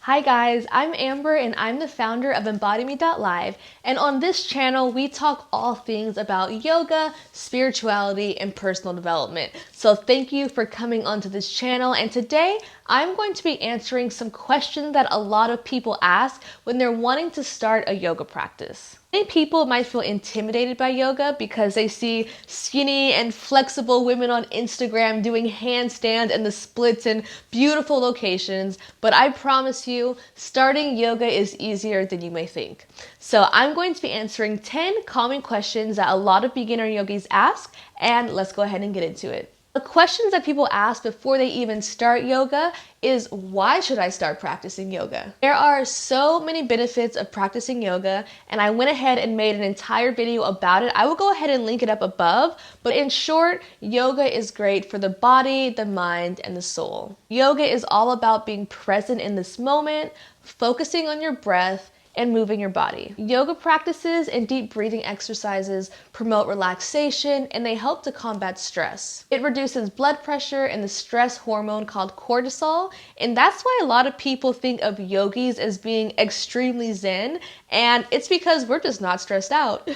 Hi guys, I'm Amber and I'm the founder of EmbodyMe.live, and on this channel we talk all things about yoga, spirituality, and personal development. So thank you for coming onto this channel, and today I'm going to be answering some questions that a lot of people ask when they're wanting to start a yoga practice. Many people might feel intimidated by yoga because they see skinny and flexible women on Instagram doing handstands and the splits in beautiful locations, but I promise you, starting yoga is easier than you may think. So I'm going to be answering 10 common questions that a lot of beginner yogis ask, and let's go ahead and get into it. The questions that people ask before they even start yoga is, why should I start practicing yoga? There are so many benefits of practicing yoga, and I went ahead and made an entire video about it. I will go ahead and link it up above, but in short, yoga is great for the body, the mind, and the soul. Yoga is all about being present in this moment, focusing on your breath, and moving your body. Yoga practices and deep breathing exercises promote relaxation, and they help to combat stress. It reduces blood pressure and the stress hormone called cortisol, and that's why a lot of people think of yogis as being extremely zen, and it's because we're just not stressed out.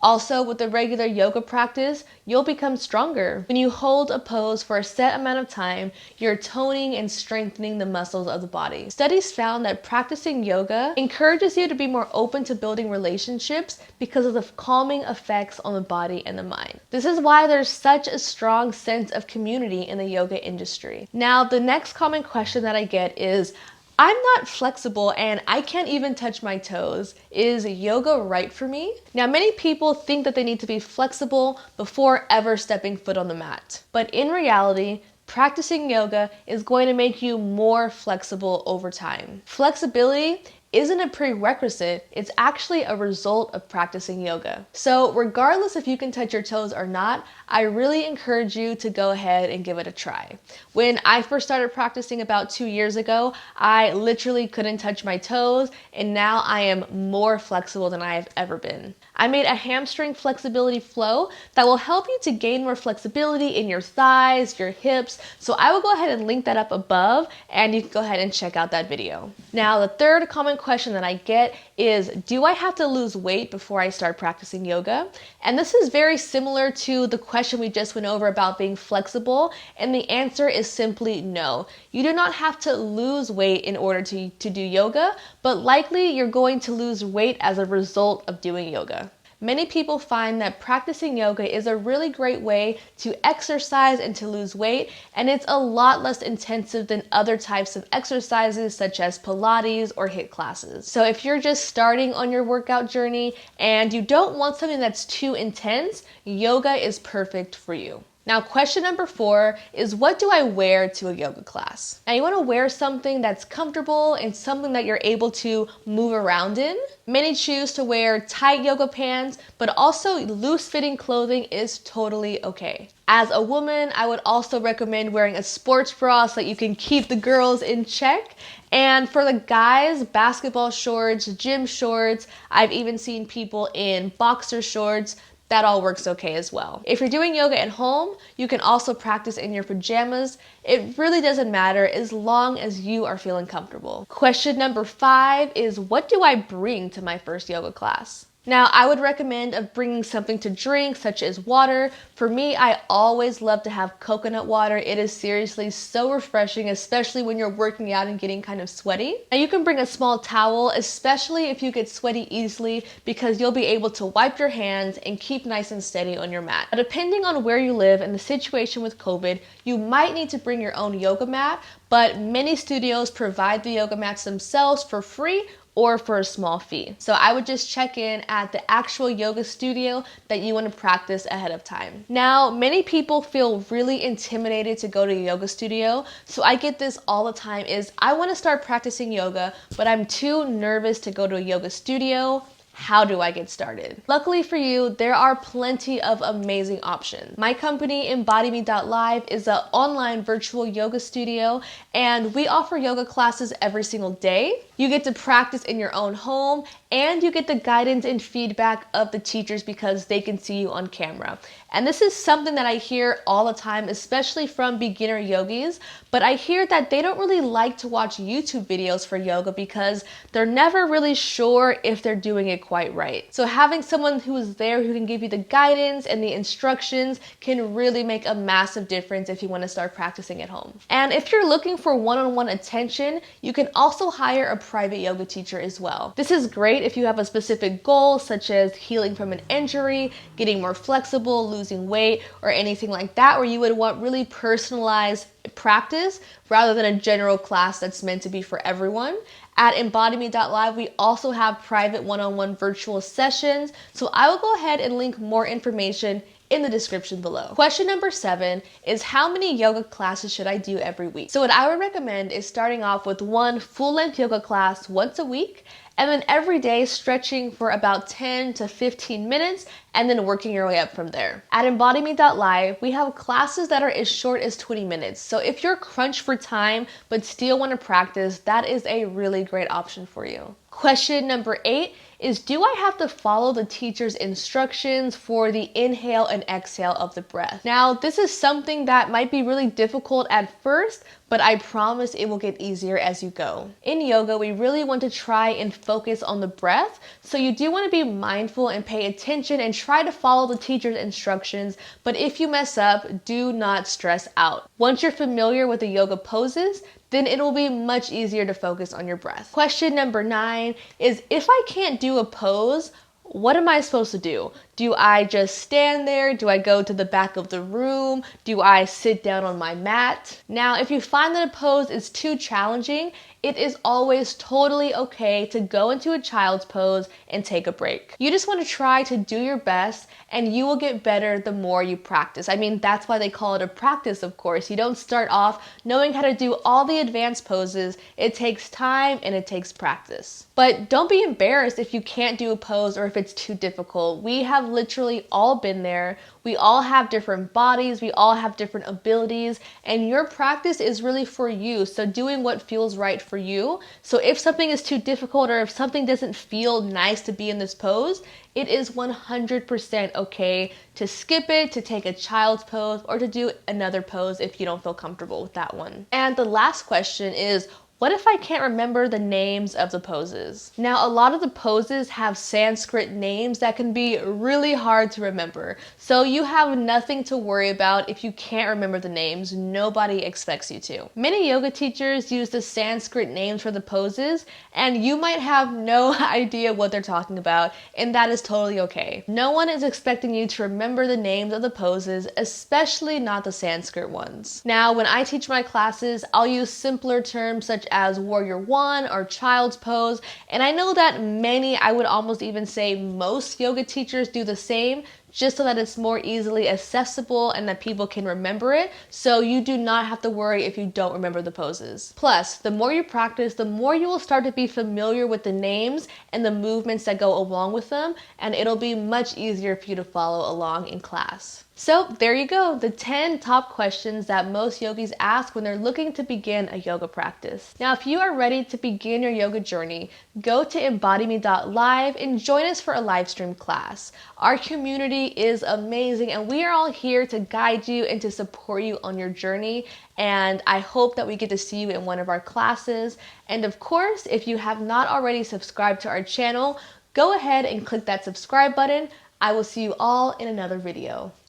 Also, with the regular yoga practice, you'll become stronger. When you hold a pose for a set amount of time, you're toning and strengthening the muscles of the body. Studies found that practicing yoga encourages you to be more open to building relationships because of the calming effects on the body and the mind. This is why there's such a strong sense of community in the yoga industry. Now, the next common question that I get is, I'm not flexible and I can't even touch my toes. Is yoga right for me? Now, many people think that they need to be flexible before ever stepping foot on the mat. But in reality, practicing yoga is going to make you more flexible over time. Flexibility isn't a prerequisite, it's actually a result of practicing yoga. So regardless if you can touch your toes or not, I really encourage you to go ahead and give it a try. When I first started practicing about 2 years ago, I literally couldn't touch my toes, and now I am more flexible than I have ever been. I made a hamstring flexibility flow that will help you to gain more flexibility in your thighs, your hips, so I will go ahead and link that up above, and you can go ahead and check out that video. Now, the third common question that I get is, do I have to lose weight before I start practicing yoga? And this is very similar to the question we just went over about being flexible, and the answer is simply no. You do not have to lose weight in order to do yoga, but likely you're going to lose weight as a result of doing yoga. Many people find that practicing yoga is a really great way to exercise and to lose weight, and it's a lot less intensive than other types of exercises such as Pilates or HIIT classes. So if you're just starting on your workout journey and you don't want something that's too intense, yoga is perfect for you. Now, question number 4 is, what do I wear to a yoga class? Now, you want to wear something that's comfortable and something that you're able to move around in. Many choose to wear tight yoga pants, but also loose-fitting clothing is totally okay. As a woman, I would also recommend wearing a sports bra so that you can keep the girls in check. And for the guys, basketball shorts, gym shorts, I've even seen people in boxer shorts. That all works okay as well. If you're doing yoga at home, you can also practice in your pajamas. It really doesn't matter as long as you are feeling comfortable. Question number 5 is, what do I bring to my first yoga class? Now, I would recommend of bringing something to drink, such as water. For me, I always love to have coconut water. It is seriously so refreshing, especially when you're working out and getting kind of sweaty. Now, you can bring a small towel, especially if you get sweaty easily, because you'll be able to wipe your hands and keep nice and steady on your mat. Now, depending on where you live and the situation with COVID, you might need to bring your own yoga mat, but many studios provide the yoga mats themselves for free or for a small fee. So I would just check in at the actual yoga studio that you want to practice ahead of time. Now, many people feel really intimidated to go to a yoga studio. So I get this all the time is, I want to start practicing yoga, but I'm too nervous to go to a yoga studio. how do I get started? Luckily for you, there are plenty of amazing options. My company, EmbodyMe.live, is an online virtual yoga studio, and we offer yoga classes every single day. You get to practice in your own home, and you get the guidance and feedback of the teachers because they can see you on camera. And this is something that I hear all the time, especially from beginner yogis, but I hear that they don't really like to watch YouTube videos for yoga because they're never really sure if they're doing it quite right. So having someone who is there who can give you the guidance and the instructions can really make a massive difference if you want to start practicing at home. And if you're looking for one-on-one attention, you can also hire a private yoga teacher as well. This is great if you have a specific goal, such as healing from an injury, getting more flexible, losing weight, or anything like that, where you would want really personalized practice rather than a general class that's meant to be for everyone. At EmbodyMe.live, we also have private one-on-one virtual sessions, so I will go ahead and link more information in the description below. Question number 7 is, how many yoga classes should I do every week? So what I would recommend is starting off with one full-length yoga class once a week, and then every day stretching for about 10 to 15 minutes and then working your way up from there. At EmbodyMe.live, we have classes that are as short as 20 minutes. So if you're crunched for time but still want to practice, that is a really great option for you. Question number 8 is, do I have to follow the teacher's instructions for the inhale and exhale of the breath? Now, this is something that might be really difficult at first, but I promise it will get easier as you go. In yoga, we really want to try and focus on the breath, so you do want to be mindful and pay attention and try to follow the teacher's instructions, but if you mess up, do not stress out. Once you're familiar with the yoga poses, then it will be much easier to focus on your breath. Question number 9 is, if I can't do a pose, what am I supposed to do? Do I just stand there? Do I go to the back of the room? Do I sit down on my mat? Now, if you find that a pose is too challenging, it is always totally okay to go into a child's pose and take a break. You just want to try to do your best, and you will get better the more you practice. I mean, that's why they call it a practice, of course. You don't start off knowing how to do all the advanced poses. It takes time and it takes practice. But don't be embarrassed if you can't do a pose or if it's too difficult. We have literally all been there. We all have different bodies, we all have different abilities, and your practice is really for you. So doing what feels right for you. So if something is too difficult or if something doesn't feel nice to be in this pose, it is 100% okay to skip it, to take a child's pose, or to do another pose if you don't feel comfortable with that one. And the last question is, what if I can't remember the names of the poses? Now, a lot of the poses have Sanskrit names that can be really hard to remember. So you have nothing to worry about if you can't remember the names. Nobody expects you to. Many yoga teachers use the Sanskrit names for the poses, and you might have no idea what they're talking about, and that is totally okay. No one is expecting you to remember the names of the poses, especially not the Sanskrit ones. Now, when I teach my classes, I'll use simpler terms such as warrior one or child's pose, and I know that many, I would almost even say most yoga teachers do the same, just so that it's more easily accessible and that people can remember it, so you do not have to worry if you don't remember the poses. Plus, the more you practice, the more you will start to be familiar with the names and the movements that go along with them, and it'll be much easier for you to follow along in class. So there you go, the 10 top questions that most yogis ask when they're looking to begin a yoga practice. Now, if you are ready to begin your yoga journey, go to EmbodyMe.live and join us for a live stream class. Our community is amazing, and we are all here to guide you and to support you on your journey. And I hope that we get to see you in one of our classes. And of course, if you have not already subscribed to our channel, go ahead and click that subscribe button. I will see you all in another video.